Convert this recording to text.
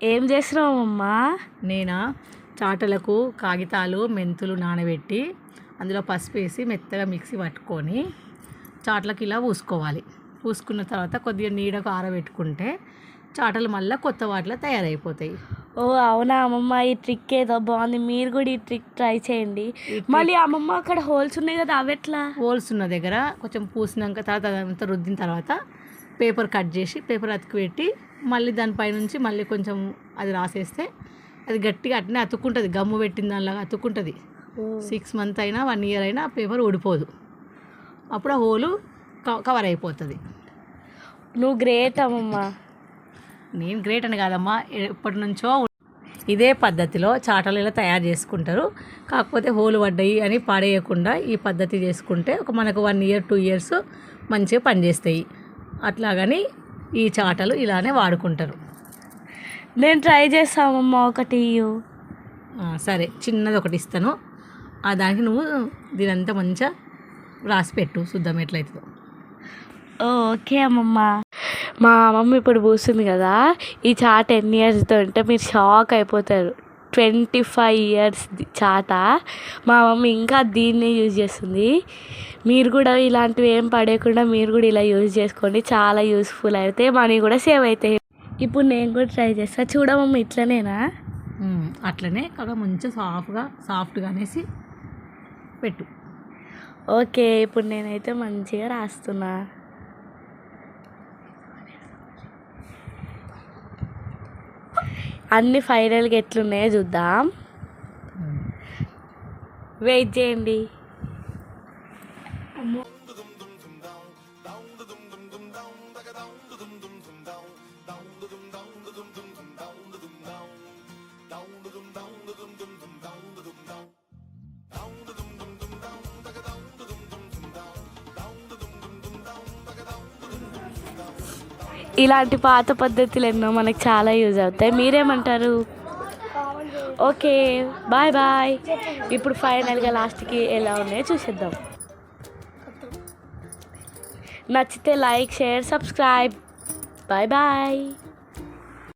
ఏం చేస్తున్నావు అమ్మా? నేనా చాటలకు కాగితాలు మెంతులు నానబెట్టి అందులో పసుపు వేసి మెత్తగా మిక్సీ పట్టుకొని చాటలకు ఇలా పూసుకోవాలి. పూసుకున్న తర్వాత కొద్దిగా నీడకు ఆరబెట్టుకుంటే చాటలు మళ్ళీ కొత్త వాటిలో తయారైపోతాయి. ఓ అవునా అమ్మమ్మ, ఈ ట్రిక్ ఏదో బాగుంది. మీరు కూడా ఈ ట్రిక్ ట్రై చేయండి. మళ్ళీ అమ్మమ్మ అక్కడ హోల్స్ ఉన్నాయి కదా, అవి ఎట్లా? హోల్స్ ఉన్న దగ్గర కొంచెం పూసినాక తర్వాత అదంతా రుద్దిన తర్వాత పేపర్ కట్ చేసి పేపర్ అతుకు పెట్టి మళ్ళీ దానిపై నుంచి మళ్ళీ కొంచెం అది రాసేస్తే అది గట్టిగా అట్నే అతుక్కుంటుంది. గమ్ము పెట్టిన దానిలాగా అతుక్కుంటుంది. 6 months అయినా 1 year అయినా ఆ పేపర్ ఊడిపోదు. అప్పుడు ఆ హోలు కవర్ అయిపోతుంది. నువ్వు గ్రేట్ అమ్మమ్మ. నేను గ్రేట్ అని కాదమ్మా, ఎప్పటి నుంచో ఇదే పద్ధతిలో చాటలు ఇలా తయారు చేసుకుంటారు. కాకపోతే హోలు పడ్డాయి అని పాడేయకుండా ఈ పద్ధతి చేసుకుంటే మనకు 1 year 2 years మంచిగా పనిచేస్తాయి. అట్లాగని ఈ చాటలు ఇలానే వాడుకుంటారు. నేను ట్రై చేస్తామమ్మా, ఒకటి సరే, చిన్నది ఒకటి ఇస్తాను. దానికి నువ్వు దీనంతా మంచిగా రాసి పెట్టు, చూద్దాం ఎట్లయితుందో. ఓకే అమ్మమ్మ. మా అమ్మమ్మ ఇప్పుడు పూస్తుంది కదా, ఈ చాట ఎన్ని ఇయర్స్తో అంటే మీరు షాక్ అయిపోతారు. 25 years చాట. మా మమ్మీ ఇంకా దీన్నే యూజ్ చేస్తుంది. మీరు కూడా ఇలాంటివి ఏం పడేయకుండా మీరు కూడా ఇలా యూజ్ చేసుకోండి. చాలా యూస్ఫుల్ అయితే, మనీ కూడా సేవ్ అవుతాయి. ఇప్పుడు నేను కూడా ట్రై చేస్తాను. చూడమమ్మ, ఇట్లనేనా? అట్లనే కాక మంచిగా సాఫ్ట్గా అనేసి పెట్టు. ఓకే, ఇప్పుడు నేనైతే మంచిగా రాస్తున్నా. అన్నీ ఫైనల్గా ఎట్లున్నాయో చూద్దాం. వెయిట్ చేయండి. ఇలాంటి పాత పద్ధతులు ఎన్నో మనకు చాలా యూజ్ అవుతాయి. మీరేమంటారు? Okay, bye bye. ఇప్పుడు ఫైనల్గా లాస్ట్కి ఎలా ఉన్నాయో చూసేద్దాం. నచ్చితే like, share, subscribe. Bye bye.